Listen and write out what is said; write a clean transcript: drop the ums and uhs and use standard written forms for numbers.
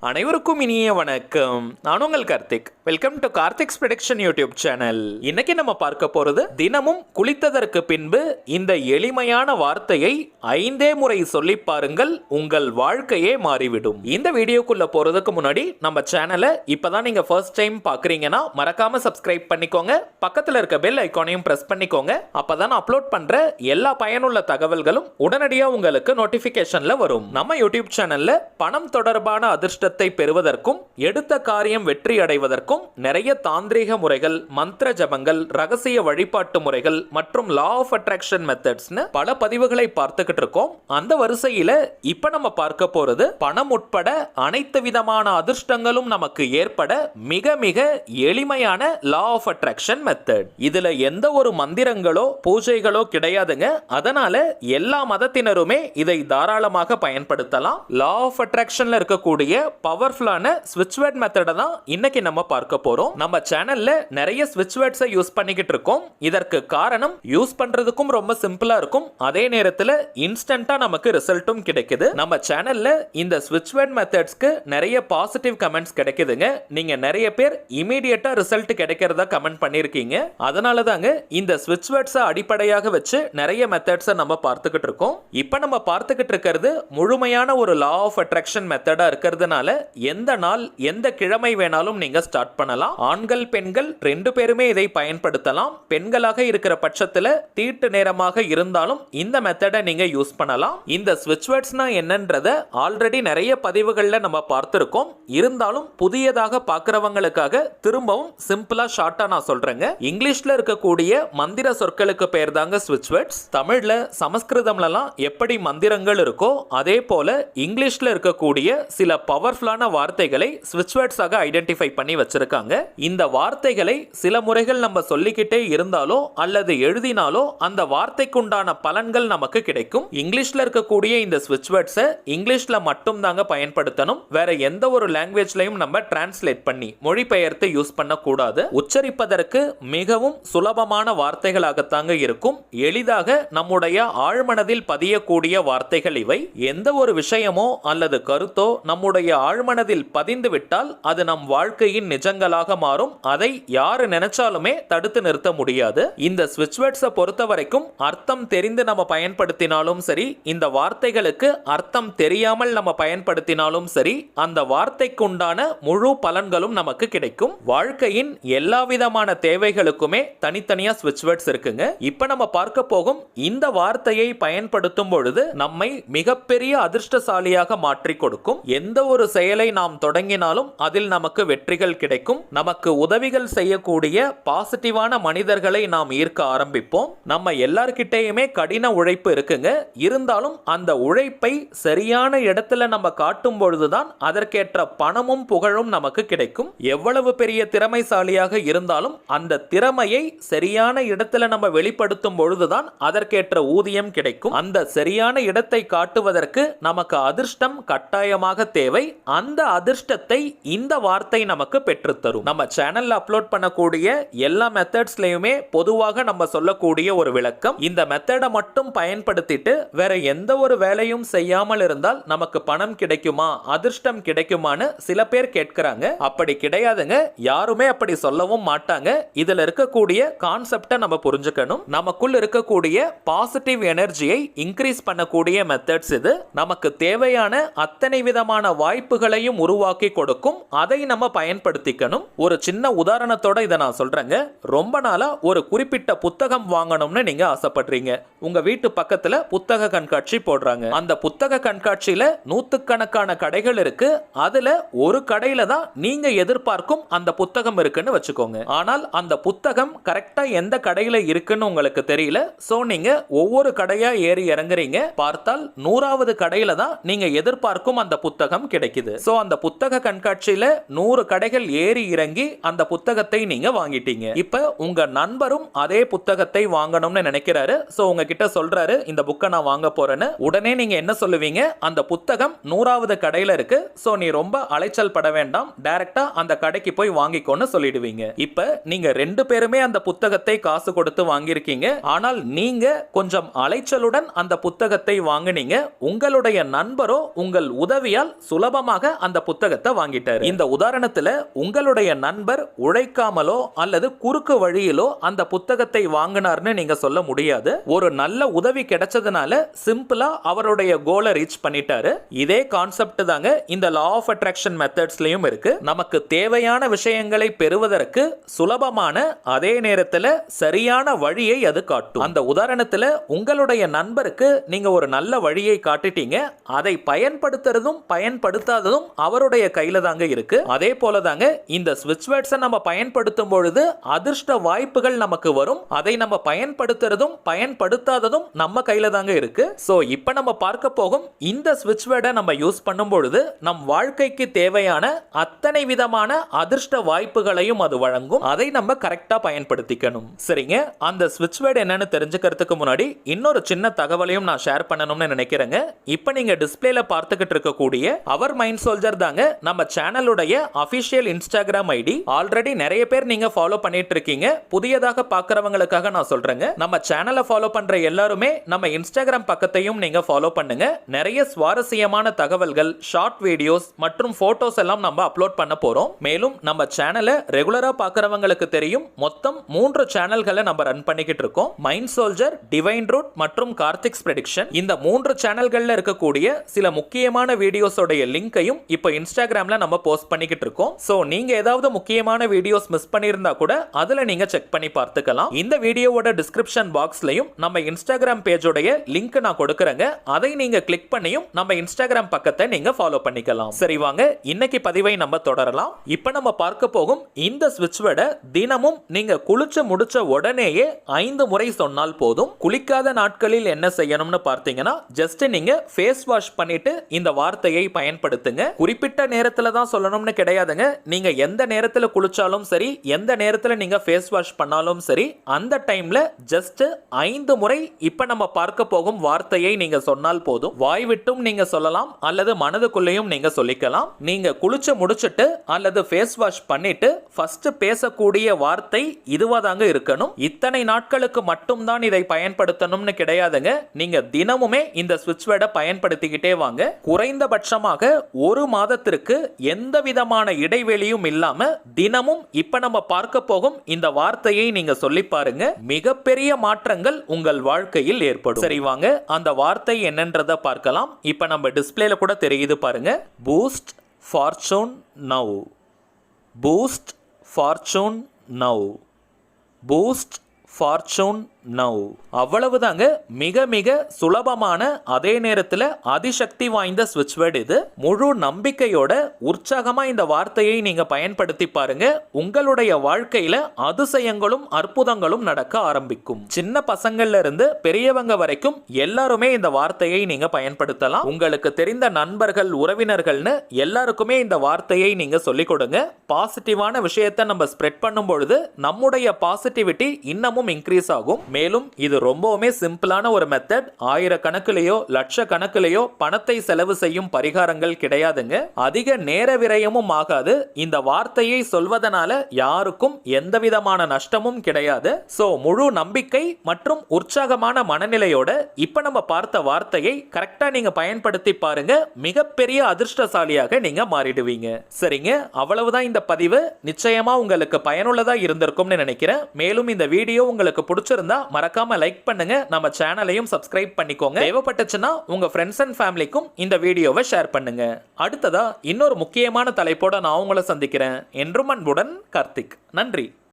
அனைவருக்கும் இனிய வணக்கம். நான் உங்கள் Karthik. Welcome to Karthik's prediction YouTube channel. இன்னைக்கு நம்ம பார்க்க போறது தினமும் குளித்ததற்கு பின்பு இந்த எளிமையான வார்த்தையை 5 முறை சொல்லி பாருங்கள், உங்கள் வாழ்க்கையே மாறிவிடும். இந்த வீடியோக்குள்ள போறதுக்கு முன்னாடி நம்ம சேனலை இப்பதான் நீங்க ஃபர்ஸ்ட் டைம் பாக்குறீங்கன்னா மறக்காம சப்ஸ்கிரைப் பண்ணிக்கோங்க. பக்கத்துல இருக்க பெல் ஐகானையும் பிரஸ் பண்ணிக்கோங்க. அப்பதான் அப்லோட் பண்ற எல்லா பயனுள்ள தகவல்களும் உடனடியாக உங்களுக்கு நோட்டிபிகேஷன்ல வரும். நம்ம யூடியூப் சேனல்ல பணம் தொடர்பான அதிர்ஷ்டத்தை பெறுவதற்கும் எடுத்த காரியம் வெற்றி அடைவதற்கும் நிறைய தாந்திரீக முறைகள், மந்திர ஜபங்கள், ரகசிய வழிபாட்டு முறைகள் மற்றும் லா ஆஃப் அட்ராக்ஷன் மெத்தட்ஸ்னு பல பதிவுகளை பார்த்துக்கிட்டு இருக்கோம். அந்த வரிசையில இப்ப நம்ம பார்க்க போறது பணம் உட்பட அனைத்து விதமான அதிர்ஷ்டங்களும் நமக்கு ஏற்பட மிக மிக எளிமையான லா ஆஃப் அட்ராக்ஷன் மெத்தட். இதுல எந்த ஒரு மந்திரங்களோ பூஜைகளோ கிடையாதுங்க. அதனால எல்லா மதத்தினருமே இதை தாராளமாக பயன்படுத்தலாம். லா ஆஃப் அட்ராக்ஷன்ல இருக்கக்கூடிய பவர்ஃபுல்லான ஸ்விட்ச் வேர்ட் மெத்தட தான் இன்னைக்கு நம்ம பார்க்க போறோம். நம்ம சேனல்ல நிறைய ஸ்விட்ச் வேர்ட்ஸை யூஸ் பண்ணிக்கிட்டு இருக்கோம். இதற்கு காரணம் யூஸ் பண்றதுக்கும் ரொம்ப சிம்பிளா இருக்கும், அதே நேரத்தில் இன்ஸ்டன்டா நமக்கு ரிசல்ட்டும் கிடைக்குது. நம்ம சேனல்ல இந்த ஸ்விட்ச் வேர்ட் மெத்தட்ஸ்க்கு நிறைய பாசிட்டிவ் கமெண்ட்ஸ் கிடைக்குதுங்க. நீங்க நிறைய பேர் இமிடியேட்டா ரிசல்ட் கிடைக்கிறதா கமெண்ட் பண்ணிருக்கீங்க. அதனால தாங்க இந்த ஸ்விட்ச் வேர்ட்ஸை அடிப்படையாக வச்சு நிறைய மெத்தட்ஸை நம்ம பார்த்துக்கிட்டு இருக்கோம். இப்போ நம்ம பார்த்துக்கிட்டு இருக்கிறது முழுமையான ஒரு லா ஆஃப் அட்ராக்ஷன் மெத்தடா இருக்கிறதுனால எந்த நாள் எந்த கிழமை வேணாலும் நீங்க ஸ்டார்ட் பண்ணலாம். ஆண்கள் பெண்கள் ரெண்டு பேருமே இதை பயன்படுத்தலாம். பெண்களாக இருக்கிற பட்சத்தில் தீட்டு நேரமாக இருந்தாலும் இந்த மெத்தடை நீங்க யூஸ் பண்ணலாம். இந்த ஸ்விட்ச் வேர்ட்ஸ்னா என்னன்றத ஆல்ரெடி நிறைய பதிவுகள்ல நம்ம பார்த்திருக்கோம். இருந்தாலும் புதியதாக பார்க்கிறவங்களுக்காக திரும்பவும் சிம்பிளா ஷார்ட்டா நான் சொல்றேங்க. இங்கிலீஷ்ல இருக்கக்கூடிய மந்திர சொற்களுக்கு பேர் தாங்க ஸ்விட்ச் வேர்ட்ஸ். தமிழ்ல சமஸ்கிருதம்லாம் எப்படி மந்திரங்கள் இருக்கோ அதே போல இங்கிலீஷ்ல இருக்கக்கூடிய சில பவர்ஃபுல்லான வார்த்தைகளை ஸ்விட்ச் வேர்ட்ஸாக ஐடென்டிஃபை பண்ணி வச்சிருக்காங்க. இந்த வார்த்தைகளை சில முறைகள் நம்ம சொல்லிக்கிட்டே இருந்தாலோ அல்லது எழுதினாலோ அந்த வார்த்தைக்குண்டான பலன்கள் நமக்கு கிடைக்கும். இங்கிலீஷ்ல இருக்கக்கூடிய இந்த ஸ்விட்ச் வேர்ட்ஸை இங்கிலீஷ்ல மட்டும் தாங்க பயன்படுத்தணும். வேற எந்த ஒரு லாங்குவேஜ்லயும் நம்ம டிரான்ஸ்லேட் பண்ணி மொழிபெயர்த்து யூஸ் பண்ண கூடாது. உச்சரிப்பதற்கு மிகவும் சுலபமான வார்த்தைகளாகத்தாங்க இருக்கும். எளிதாக நம்முடைய ஆழ்மனதில் பதியக்கூடிய வார்த்தைகள் இவை. எந்த ஒரு விஷயமோ அல்லது கருத்தோ நம்முடைய ஆழ்மனதில் பதிந்து விட்டால் அது நம் வாழ்க்கையின் நிஜங்களாக மாறும். அதை யாரு நினைச்சாலுமே தடுத்து நிறுத்த முடியாது. இந்த ஸ்விட்ச் வேர்ட்ஸை பொறுத்த வரைக்கும் அர்த்தம் தெரிந்து நம்ம பயன்படுத்தினாலும் சரி, இந்த வார்த்தைகளுக்கு அர்த்தம் தெரியாமல் நம்ம பயன்படுத்தினாலும் சரி, அந்த வார்த்தைக்கு உண்டான முழு பலன்களும் நமக்கு கிடைக்கும். வாழ்க்கையின் எல்லா விதமான தேவைகளுக்குமே தனித்தனியா ஸ்விட்ச் வேர்ட்ஸ் இருக்குங்க. இப்ப நம்ம பார்க்க போகும் இந்த வார்த்தையை பயன்படுத்தும் பொழுது நம்மை மிகப்பெரிய அதிர்ஷ்டசாலியாக மாற்றி கொடுக்கும். எந்த ஒரு செயலை நாம் தொடங்கினாலும் அதில் நமக்கு வெற்றிகள் கிடைக்கும். நமக்கு உதவிகள் செய்யக்கூடிய பாசிட்டிவான மனிதர்களை நாம் ஈர்க்க ஆரம்பிப்போம். நம்ம எல்லார்கிட்டயுமே கடின உழைப்பு இருக்குங்க. இருந்தாலும் அந்த உழைப்பை சரியான இடத்துல நம்ம காட்டும் பொழுதுதான் அதற்கேற்ற பணமும் புகழும் நமக்கு கிடைக்கும். எவ்வளவு பெரிய திறமைசாலியாக இருந்தாலும் அந்த திறமையை சரியான இடத்துல நம்ம வெளிப்படுத்தும் பொழுதுதான் அதற்கேற்ற ஊதியம் கிடைக்கும். அந்த சரியான இடத்தை காட்டுவதற்கு நமக்கு அதிர்ஷ்டம் கட்டாயமாக தேவை. அந்த அதிர்ஷ்டத்தை இந்த வார்த்தை நமக்கு பெற்றுத்தரும். நம்ம சேனல்ல அப்லோட் பண்ணக்கூடிய எல்லா மெத்தட்ஸ்லயுமே பொதுவாக நம்ம சொல்லக்கூடிய ஒரு விளக்கம். இந்த மெத்தடை மட்டும் பயன்படுத்திட்டு வேற எந்த ஒரு வேலையும் செய்யாமல் இருந்தால் நமக்கு பணம் கிடைக்குமா, அதிர்ஷ்டம் கிடைக்குமான்னு சில பேர் கேட்கிறாங்க. அப்படி கிடையாதுங்க. யாருமே அப்படி சொல்லவும் மாட்டாங்க. இதுல இருக்கக்கூடிய கான்செப்டை நம்ம புரிஞ்சுக்கணும். நமக்குள்ள இருக்கக்கூடிய பாசிட்டிவ் எனர்ஜியை இன்க்ரீஸ் பண்ணக்கூடிய மெத்தட்ஸ் இது. நமக்கு தேவையான அத்தனை விதமான வாய்ப்புகளையும் உருவாக்கி கொடுக்கும். அதை நம்ம பயன்படுத்திக்கணும். ஒரு சின்ன உதாரணத்தோட இதை நான் சொல்றேங்க. ரொம்ப நாளா ஒரு குறிப்பிட்ட புத்தகம் வாங்கணும்னு நீங்க ஆசைப்படுறீங்க. உங்க வீட்டு பக்கத்துல புத்தக கண்காட்சி போடுறாங்க. அந்த புத்தக கண்காட்சியில நூத்துக்கணக்கான கடைகள் இருக்கு. அதுல ஒரு கடையில தான் நீங்க எதிர்பார்க்கும் அந்த புத்தகம் இருக்குன்னு வச்சுக்கோங்க. ஆனால் அந்த புத்தகம் கரெக்டா எந்த கடையில இருக்குன்னு உங்களுக்கு தெரியல. சோ நீங்க ஒவ்வொரு கடையா ஏறி இறங்குறீங்க. பார்த்தால் 100வது கடையில தான் நீங்க எதிர்பார்க்கும் அந்த புத்தகம் கிடைக்குது. சோ அந்த புத்தக கண்காட்சியில 100 கடைகள் ஏறி இறங்கி அந்த புத்தகத்தை நீங்க வாங்கிட்டீங்க. இப்ப உங்க நண்பரும் அதே புத்தகத்தை வாங்கணும்னு நினைக்கிறாரு. சோ உங்ககிட்ட சொல்றாரு, இந்த புக்கை நான் வாங்க போறேன்னு. உடனே நீங்க என்ன சொல்லுவீங்க? அந்த புத்தகம் 100வது கடையில இருக்கு. சோ நீ ரொம்ப அலைச்சல் பட வேண்டாம், டைரக்டா அந்த கடைக்கு போய் வாங்கிக்கோன்னு சொல்லிடுவீங்க. இப்ப நீங்க ரெண்டு பேருமே அந்த புத்தகத்தை காசு கொடுத்து வாங்கியிருக்கீங்க. ஆனால் நீங்க கொஞ்சம் அலைச்சலுடன் அந்த புத்தகத்தை வாங்கினீங்க. உங்களுடைய நண்பரோ உங்கள் உதவியால் சுலபமாக சுலபமாக அந்த புத்தகத்தை வாங்கிட்டாரு. இந்த உதாரணத்துல உங்களுடைய நண்பர் உழைக்காமலோ அல்லது குறுக்கு வழியிலோ அந்த புத்தகத்தை வாங்கினார்னு நீங்க சொல்ல முடியாது. ஒரு நல்ல உதவி கிடைச்சதுனால சிம்பிளா அவருடைய கோலை ரீச் பண்ணிட்டாரு. இதே கான்செப்ட் தாங்க இந்த லா ஆஃப் அட்ராக்ஷன் மெத்தட்ஸ்லயும் இருக்கு. நமக்கு தேவையான விஷயங்களை பெறுவதற்கு சுலபமான அதே நேரத்தில் சரியான வழியை அது காட்டும். அந்த உதாரணத்துல உங்களுடைய நண்பருக்கு நீங்க ஒரு நல்ல வழியை காட்டிட்டீங்க. அதை பயன்படுத்துறதும் பயன்படுத்தாததும் அவருடைய கையில தாங்க இருக்கு. அதே போல தாங்க இந்த ஸ்விட்ச் வேர்ட்ஸை நம்ம பயன்படுத்தும் பொழுது அதிர்ஷ்ட வாய்ப்புகள் நமக்கு வரும். அதை நம்ம பயன்படுத்துறதும் பயன்படுத்தாததும் நம்ம கையில தாங்க இருக்கு. சோ இப்போ நம்ம பார்க்க போகும் இந்த ஸ்விட்ச் வேர்டை நம்ம யூஸ் பண்ணும் பொழுது நம் வாழ்க்கைக்கு தேவையான அத்தனை விதமான அதிர்ஷ்ட வாய்ப்புகளையும் அது வழங்கும். அதை நம்ம கரெக்டா பயன்படுத்திக்கணும். சரிங்க, அந்த ஸ்விட்ச் வேர்டு என்னன்னு தெரிஞ்சுக்கிறதுக்கு முன்னாடி இன்னொரு சின்ன தகவலையும் நான் ஷேர் பண்ணணும்னு நினைக்கிறேங்க. இப்போ நீங்க டிஸ்பிளேல பார்த்துக்கிட்டு இருக்கக்கூடிய அவர் மைண்ட் சோல்ஜர் தாங்க நம்ம சேனலுடைய அபிஷியல் இன்ஸ்டாகிராம் ஐடி. ஆல்ரெடி நிறைய பேர் நீங்க ஃபாலோ பண்ணிட்டு இருக்கீங்க. புதியதாக பார்க்கறவங்களுக்காக நான் சொல்றேங்க, நம்ம சேனலை ஃபாலோ பண்ற எல்லாருமே நம்ம இன்ஸ்டாகிராம் பக்கத்தையும் நீங்க ஃபாலோ பண்ணுங்க. நிறைய சுவாரஸ்யமான தகவல்கள், ஷார்ட் வீடியோஸ் மற்றும் போட்டோஸ் எல்லாம் நம்ம அப்லோட் பண்ண போறோம். மேலும் நம்ம சேனலை ரெகுலரா பார்க்கறவங்களுக்கு தெரியும், மொத்தம் 3 சேனல்களை நம்ம ரன் பண்ணிக்கிட்டு இருக்கோம். மைண்ட் சோல்ஜர், டிவைன் ரூட் மற்றும் கார்த்திக்ஸ் ப்ரெடிக்ஷன். இந்த 3 சேனல்கள்ல இருக்கக்கூடிய சில முக்கியமான வீடியோஸோட லிங்கையும் இப்போ இன்ஸ்டாகிராம்ல நம்ம போஸ்ட் பண்ணிக்கிட்டு இருக்கோம். சோ நீங்க ஏதாவது முக்கியமான வீடியோஸ் மிஸ் பண்ணியிருந்தா கூட அதுல நீங்க செக் பண்ணி பார்த்துக்கலாம். இந்த வீடியோவோட டிஸ்கிரிப்ஷன் பாக்ஸ்லயும் நம்ம இன்ஸ்டாகிராம் பேஜோட லிங்க் நான் கொடுக்கறேங்க. அதை நீங்க கிளிக் பண்ணியும் நம்ம இன்ஸ்டாகிராம் பக்கத்தை நீங்க ஃபாலோ பண்ணிக்கலாம். சரி வாங்க, இன்னைக்கு பதிவை நம்ம தொடரலாம். இப்போ நம்ம பார்க்க போகும் இந்த ஸ்விட்ச் வேர்டை தினமும் நீங்க குளிச்சு முடிச்ச உடனேயே 5 முறை சொன்னால் போதும். குளிக்காத நாட்களில் என்ன செய்யணும்னு பார்த்தீங்கன்னா, ஜஸ்ட் நீங்க ஃபேஸ் வாஷ் பண்ணிட்டு இந்த வார்த்தையை பயன்படுத்துங்க. குறிப்பிட்ட நேரத்துல தான் சொல்லணும்னு கிடையாதுங்க. நீங்க எந்த நேரத்துல குளிச்சாலும் சரி, எந்த நேரத்துல நீங்க ஃபேஸ் வாஷ் பண்ணாலும் சரி, அந்த டைம்ல ஜஸ்ட் 5 முறை இப்ப நம்ம பார்க்க போகும் வார்த்தையை நீங்க சொன்னால் போதும். வாய் விட்டும் நீங்க சொல்லலாம் அல்லது மனதுக்குள்ளேயும் நீங்க சொல்லிக்கலாம். நீங்க குளிச்சு முடிச்சிட்டு அல்லது ஃபேஸ் வாஷ் பண்ணிட்டு ஃபர்ஸ்ட் பேசக்கூடிய வார்த்தை இதுவா தாங்க இருக்கணும். இத்தனை நாட்களுக்கு மட்டும் தான் இதை பயன்படுத்தணும்னு கிடையாதுங்க. நீங்க தினமுமே இந்த ஸ்விட்ச் வேர்டை பயன்படுத்திக்கிட்டே வாங்க. குறைந்தபட்சமாக ஒரு மாதத்திற்கு எந்த விதமான இடைவெளியும் இல்லாம தினமும் இப்ப நம்ம பார்க்க போகும் இந்த வார்த்தையை நீங்க சொல்லி பாருங்க. மிகப்பெரிய மாற்றங்கள் உங்கள் வாழ்க்கையில் ஏற்படும். சரி வாங்க, அந்த வார்த்தை என்னன்றத பார்க்கலாம். இப்ப நம்ம டிஸ்பிளேல கூட தெரியுது பாருங்க. Boost fortune now. Boost fortune now. Boost fortune now. அவ்வளவுதாங்க. மிக மிக சுலபமான அதே நேரத்தில் அதிசக்தி வாய்ந்த ஸ்விட்ச் வேர்டு இது. முழு நம்பிக்கையோட உற்சாகமா இந்த வார்த்தையை நீங்க பயன்படுத்தி பாருங்க. உங்களுடைய வாழ்க்கையில அதிசயங்களும் அற்புதங்களும் நடக்க ஆரம்பிக்கும். சின்ன பசங்கள்ல இருந்து பெரியவங்க வரைக்கும் எல்லாருமே இந்த வார்த்தையை நீங்க பயன்படுத்தலாம். உங்களுக்கு தெரிந்த நண்பர்கள், உறவினர்கள்னு எல்லாருக்குமே இந்த வார்த்தையை நீங்க சொல்லிக் கொடுங்க. பாசிட்டிவான விஷயத்தை நம்ம ஸ்ப்ரெட் பண்ணும் பொழுது நம்முடைய பாசிட்டிவிட்டி இன்னமும் இன்க்ரீஸ் ஆகும். மேலும் இது ரொம்பவுமே சிம்பிளான ஒரு மெத்தட். ஆயிரக்கணக்கிலேயோ லட்சக்கணக்கிலேயோ பணத்தை செலவு செய்யும் பரிகாரங்கள் கிடையாதுங்க. அதிக நேர விரயமும் ஆகாது. இந்த வார்த்தையை சொல்வதனால யாருக்கும் எந்த விதமான நஷ்டமும் கிடையாது. சோ முழு நம்பிக்கை மற்றும் உற்சாகமான மனநிலையோட இப்ப நம்ம பார்த்த வார்த்தையை கரெக்டா நீங்க பயன்படுத்தி பாருங்க. மிகப்பெரிய அதிர்ஷ்டசாலியாக நீங்க மாறிடுவீங்க. சரிங்க, அவ்வளவுதான் இந்த பதிவு. நிச்சயமா உங்களுக்கு பயனுள்ளதா இருந்திருக்கும்னு நினைக்கிறேன். மேலும் இந்த வீடியோ உங்களுக்கு பிடிச்சிருந்தா மறக்காம லைக் பண்ணுங்க. நம்ம சேனலையும் சப்ஸ்கிரைப் பண்ணிக்கோங்க. தேவைப்பட்டுச்சுன்னா உங்க ஃப்ரெண்ட்ஸ் அண்ட் ஃபேமிலிக்கும் இந்த வீடியோவை ஷேர் பண்ணுங்க. அடுத்ததா இன்னொரு முக்கியமான தலைப்போட நான் உங்களை சந்திக்கிறேன். என்றும் அன்புடன் கார்த்திக். நன்றி.